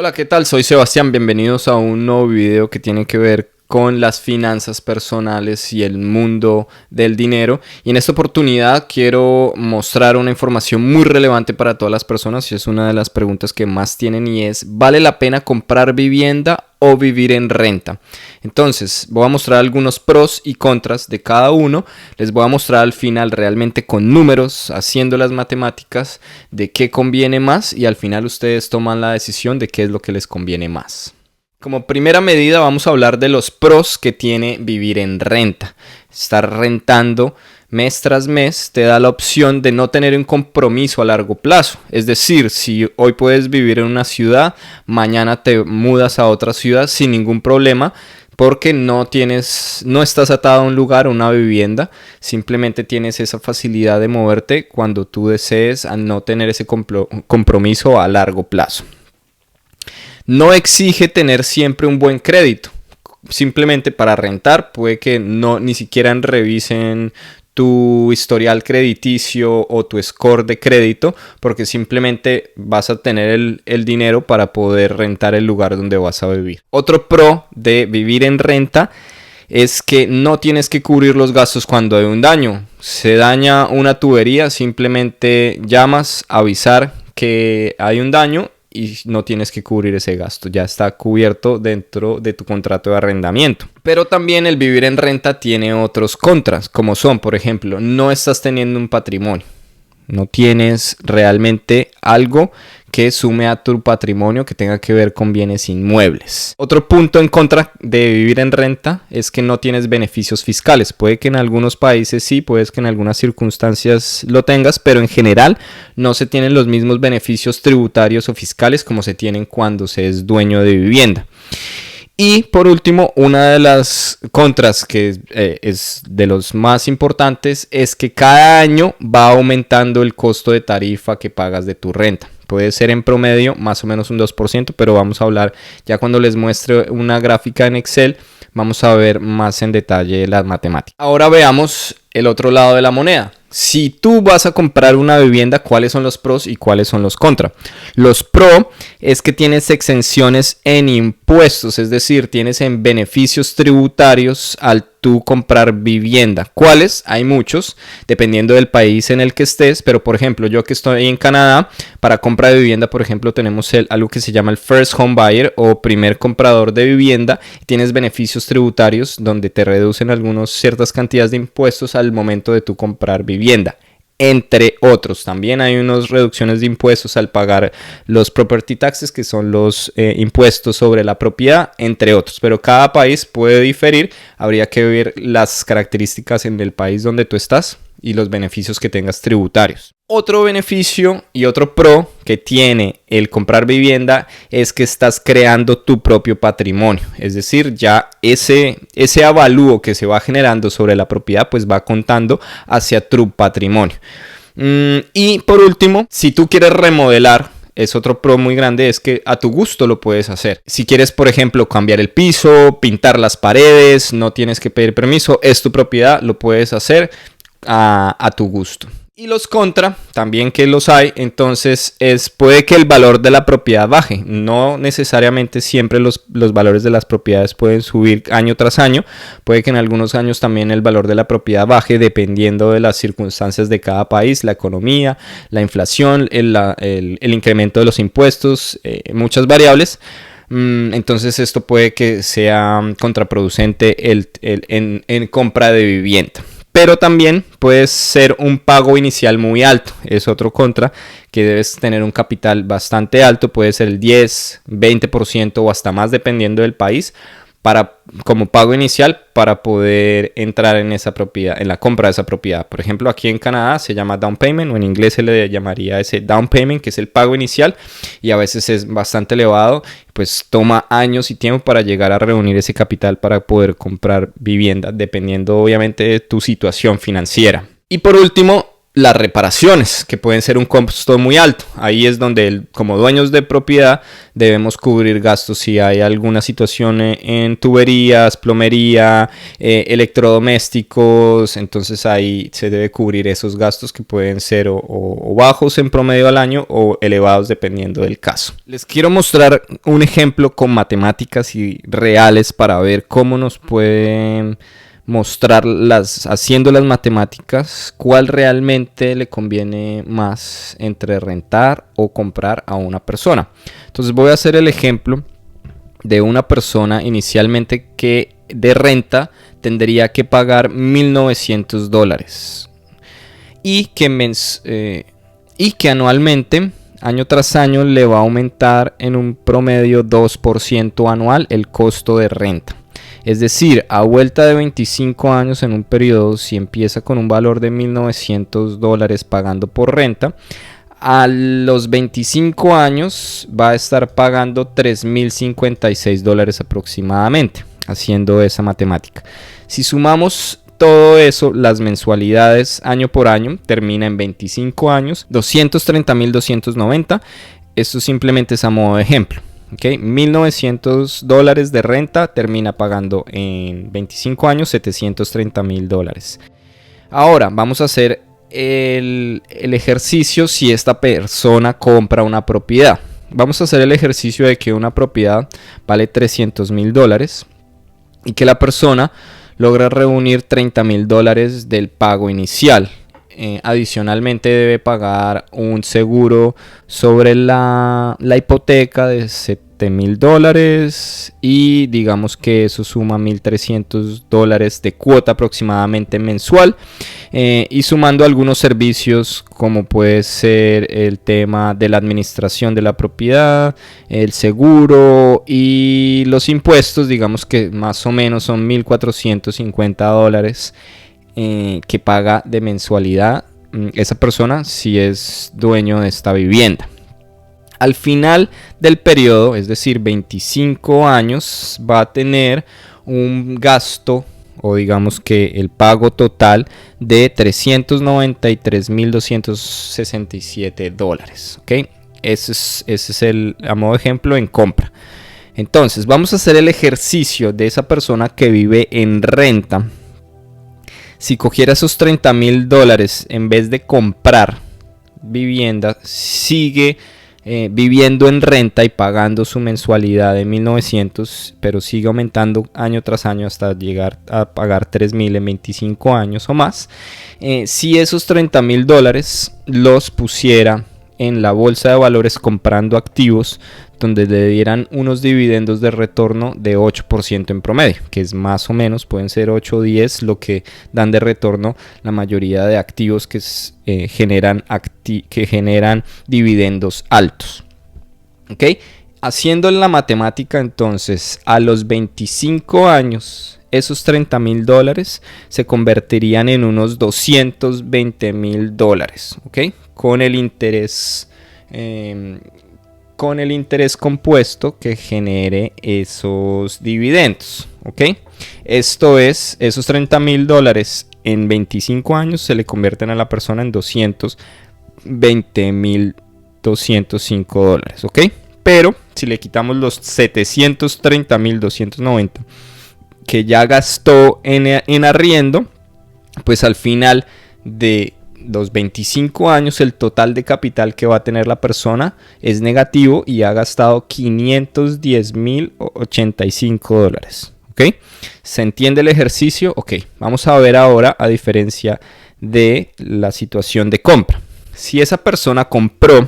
Hola, ¿qué tal? Soy Sebastián, bienvenidos a un nuevo video que tiene que ver con las finanzas personales y el mundo del dinero. Y en esta oportunidad quiero mostrar una información muy relevante para todas las personas y es una de las preguntas que más tienen y es: ¿vale la pena comprar vivienda o vivir en renta? Entonces voy a mostrar algunos pros y contras de cada uno. Les voy a mostrar al final realmente con números, haciendo las matemáticas de qué conviene más y al final ustedes toman la decisión de qué es lo que les conviene más. Como primera medida vamos a hablar de los pros que tiene vivir en renta. Estar rentando mes tras mes te da la opción de no tener un compromiso a largo plazo. Es decir, si hoy puedes vivir en una ciudad, mañana te mudas a otra ciudad sin ningún problema, porque no estás atado a un lugar, a una vivienda. Simplemente tienes esa facilidad de moverte cuando tú desees, a no tener ese compromiso a largo plazo. No exige tener siempre un buen crédito. Simplemente para rentar puede que ni siquiera revisen tu historial crediticio o tu score de crédito, porque simplemente vas a tener el dinero para poder rentar el lugar donde vas a vivir. Otro pro de vivir en renta es que no tienes que cubrir los gastos cuando hay un daño. Se daña una tubería, simplemente llamas a avisar que hay un daño y no tienes que cubrir ese gasto, ya está cubierto dentro de tu contrato de arrendamiento. Pero también el vivir en renta tiene otros contras, como son, por ejemplo, no estás teniendo un patrimonio, no tienes realmente algo que sume a tu patrimonio que tenga que ver con bienes inmuebles. Otro punto en contra de vivir en renta es que no tienes beneficios fiscales. Puede que en algunos países sí, puede que en algunas circunstancias lo tengas, pero en general no se tienen los mismos beneficios tributarios o fiscales como se tienen cuando se es dueño de vivienda. Y por último, una de las contras que es de los más importantes es que cada año va aumentando el costo de tarifa que pagas de tu renta. Puede ser en promedio más o menos un 2%, pero vamos a hablar ya cuando les muestre una gráfica en Excel, vamos a ver más en detalle las matemáticas. Ahora veamos el otro lado de la moneda. Si tú vas a comprar una vivienda, ¿cuáles son los pros y cuáles son los contras? Los pro es que tienes exenciones en impuestos, es decir, tienes en beneficios tributarios al tú comprar vivienda. ¿Cuáles? Hay muchos, dependiendo del país en el que estés, pero por ejemplo, yo que estoy en Canadá, para compra de vivienda, por ejemplo, tenemos algo que se llama el First Home Buyer o primer comprador de vivienda. Tienes beneficios tributarios donde te reducen ciertas cantidades de impuestos al momento de tú comprar vivienda, entre otros. También hay unas reducciones de impuestos al pagar los property taxes, que son los impuestos sobre la propiedad, entre otros, pero cada país puede diferir. Habría que ver las características en el país donde tú estás y los beneficios que tengas tributarios. Otro beneficio y otro pro que tiene el comprar vivienda es que estás creando tu propio patrimonio. Es decir, ya ese avalúo que se va generando sobre la propiedad pues va contando hacia tu patrimonio. Y por último, si tú quieres remodelar, es otro pro muy grande, es que a tu gusto lo puedes hacer. Si quieres, por ejemplo, cambiar el piso, pintar las paredes, no tienes que pedir permiso, es tu propiedad, lo puedes hacer a tu gusto. Y los contra, también que los hay, entonces puede que el valor de la propiedad baje. No necesariamente siempre los valores de las propiedades pueden subir año tras año. Puede que en algunos años también el valor de la propiedad baje dependiendo de las circunstancias de cada país, la economía, la inflación, el incremento de los impuestos, muchas variables. Entonces esto puede que sea contraproducente en compra de vivienda. Pero también puede ser un pago inicial muy alto. Es otro contra, que debes tener un capital bastante alto. Puede ser el 10, 20% o hasta más dependiendo del país como pago inicial para poder entrar en esa propiedad, en la compra de esa propiedad. Por ejemplo, aquí en Canadá se llama down payment, o en inglés se le llamaría ese down payment, que es el pago inicial, y a veces es bastante elevado, pues toma años y tiempo para llegar a reunir ese capital para poder comprar vivienda, dependiendo obviamente de tu situación financiera. Y por último, las reparaciones, que pueden ser un costo muy alto. Ahí es donde como dueños de propiedad debemos cubrir gastos si hay alguna situación en tuberías, plomería, electrodomésticos. Entonces ahí se debe cubrir esos gastos que pueden ser o bajos en promedio al año o elevados dependiendo del caso. Les quiero mostrar un ejemplo con matemáticas y reales para ver cómo nos pueden mostrar haciendo las matemáticas, cuál realmente le conviene más entre rentar o comprar a una persona. Entonces voy a hacer el ejemplo de una persona inicialmente que de renta tendría que pagar $1,900 y que anualmente, año tras año, le va a aumentar en un promedio 2% anual el costo de renta. Es decir, a vuelta de 25 años en un periodo, si empieza con un valor de $1,900 pagando por renta, a los 25 años va a estar pagando $3,056 aproximadamente, haciendo esa matemática. Si sumamos todo eso, las mensualidades año por año, termina en 25 años, $230,290. Esto simplemente es a modo de ejemplo. Okay, $1,900 de renta, termina pagando en 25 años $730,000. Ahora vamos a hacer el ejercicio si esta persona compra una propiedad. Vamos a hacer el ejercicio de que una propiedad vale $300,000 y que la persona logra reunir $30,000 del pago inicial. Adicionalmente debe pagar un seguro sobre la hipoteca de $7,000 y digamos que eso suma $1,300 de cuota aproximadamente mensual, y sumando algunos servicios como puede ser el tema de la administración de la propiedad, el seguro y los impuestos, digamos que más o menos son $1,450 que paga de mensualidad esa persona si es dueño de esta vivienda. Al final del periodo, es decir, 25 años, va a tener un gasto o digamos que el pago total de $393,267. ¿Okay? Ese es el a modo de ejemplo en compra. Entonces vamos a hacer el ejercicio de esa persona que vive en renta. Si cogiera esos $30,000 en vez de comprar vivienda, sigue viviendo en renta y pagando su mensualidad de $1,900, pero sigue aumentando año tras año hasta llegar a pagar $3,000 en 25 años o más. Si esos $30,000 los pusiera en la bolsa de valores comprando activos, donde le dieran unos dividendos de retorno de 8% en promedio, que es más o menos, pueden ser 8 o 10 lo que dan de retorno la mayoría de activos que generan dividendos altos. ¿Okay? Haciendo la matemática, entonces, a los 25 años, esos $30,000 se convertirían en unos $220,000, ¿okay? Con el interés compuesto que genere esos dividendos, ¿ok? Esto es, esos $30,000 en 25 años se le convierten a la persona en $220,205, ¿ok? Pero si le quitamos los $730,290 que ya gastó en arriendo, pues al final de los 25 años el total de capital que va a tener la persona es negativo y ha gastado $510,085. ¿Ok? ¿Se entiende el ejercicio? Ok, vamos a ver ahora a diferencia de la situación de compra. Si esa persona compró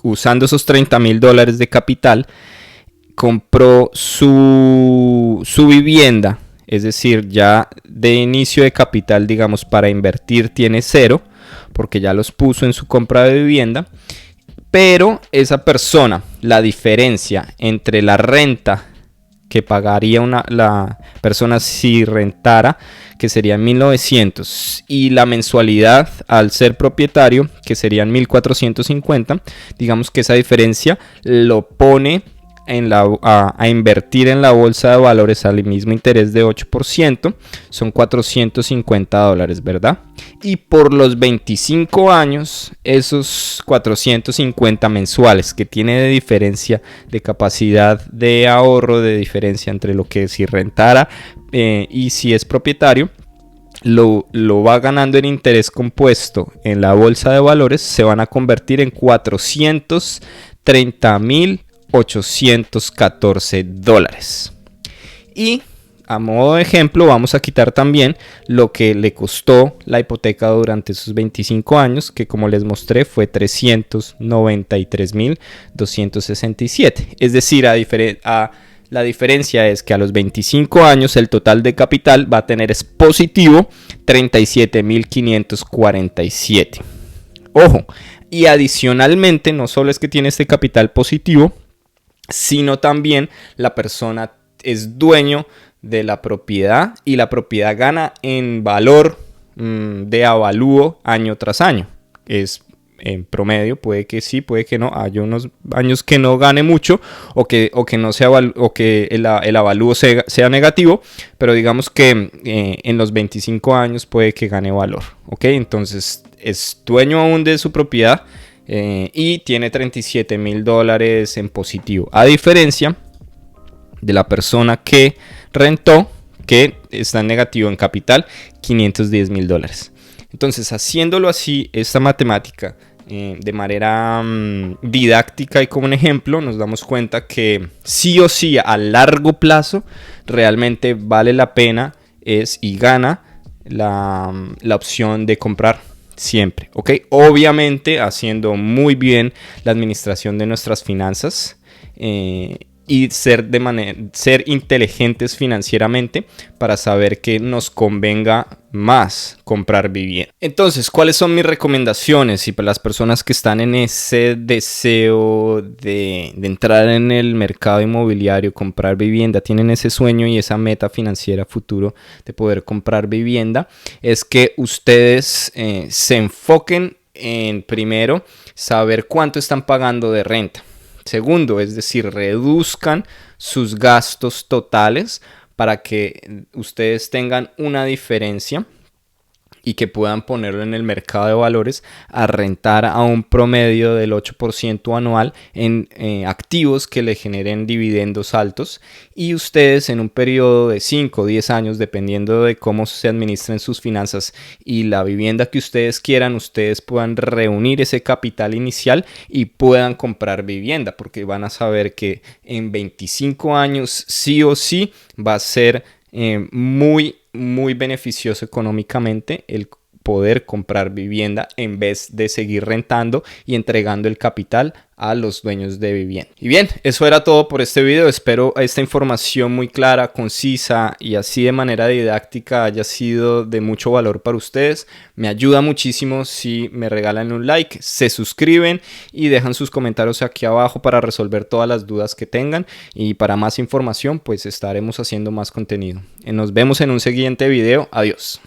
usando esos $30,000 de capital, compró su vivienda, es decir, ya de inicio de capital, digamos, para invertir tiene 0, porque ya los puso en su compra de vivienda, pero esa persona, la diferencia entre la renta que pagaría la persona si rentara, que serían $1,900, y la mensualidad al ser propietario, que serían $1,450, digamos que esa diferencia lo pone a invertir en la bolsa de valores al mismo interés de 8%, son $450, ¿verdad? Y por los 25 años, esos 450 mensuales que tiene de diferencia de capacidad de ahorro, de diferencia entre lo que si rentara y si es propietario, lo va ganando en interés compuesto en la bolsa de valores, se van a convertir en $430,814. Y a modo de ejemplo vamos a quitar también lo que le costó la hipoteca durante sus 25 años, que como les mostré fue $393,267. Es decir, la diferencia es que a los 25 años el total de capital va a tener es positivo $37,547. Ojo, y adicionalmente no solo es que tiene este capital positivo, sino también la persona es dueño de la propiedad y la propiedad gana en valor de avalúo año tras año. Es en promedio, puede que sí, puede que no. Hay unos años que no gane mucho o que no sea, o que el avalúo sea negativo, pero digamos que en los 25 años puede que gane valor, ¿ok? Entonces es dueño aún de su propiedad y tiene $37,000 en positivo, a diferencia de la persona que rentó, que está en negativo en capital, $510,000. Entonces, haciéndolo así, esta matemática de manera didáctica y como un ejemplo, nos damos cuenta que sí o sí a largo plazo realmente vale la pena y gana la opción de comprar siempre, ¿ok? Obviamente haciendo muy bien la administración de nuestras finanzas y ser inteligentes financieramente para saber que nos convenga más comprar vivienda. Entonces, ¿cuáles son mis recomendaciones? Y para las personas que están en ese deseo de entrar en el mercado inmobiliario, comprar vivienda, tienen ese sueño y esa meta financiera futuro de poder comprar vivienda, es que ustedes se enfoquen en, primero, saber cuánto están pagando de renta. Segundo, es decir, reduzcan sus gastos totales para que ustedes tengan una diferencia y que puedan ponerlo en el mercado de valores a rentar a un promedio del 8% anual en activos que le generen dividendos altos, y ustedes en un periodo de 5 o 10 años, dependiendo de cómo se administren sus finanzas y la vivienda que ustedes quieran, ustedes puedan reunir ese capital inicial y puedan comprar vivienda, porque van a saber que en 25 años sí o sí va a ser muy beneficioso económicamente el poder comprar vivienda en vez de seguir rentando y entregando el capital a los dueños de vivienda. Y bien, eso era todo por este video. Espero esta información muy clara, concisa y así de manera didáctica haya sido de mucho valor para ustedes. Me ayuda muchísimo si me regalan un like, se suscriben y dejan sus comentarios aquí abajo para resolver todas las dudas que tengan, y para más información pues estaremos haciendo más contenido. Nos vemos en un siguiente video. Adiós.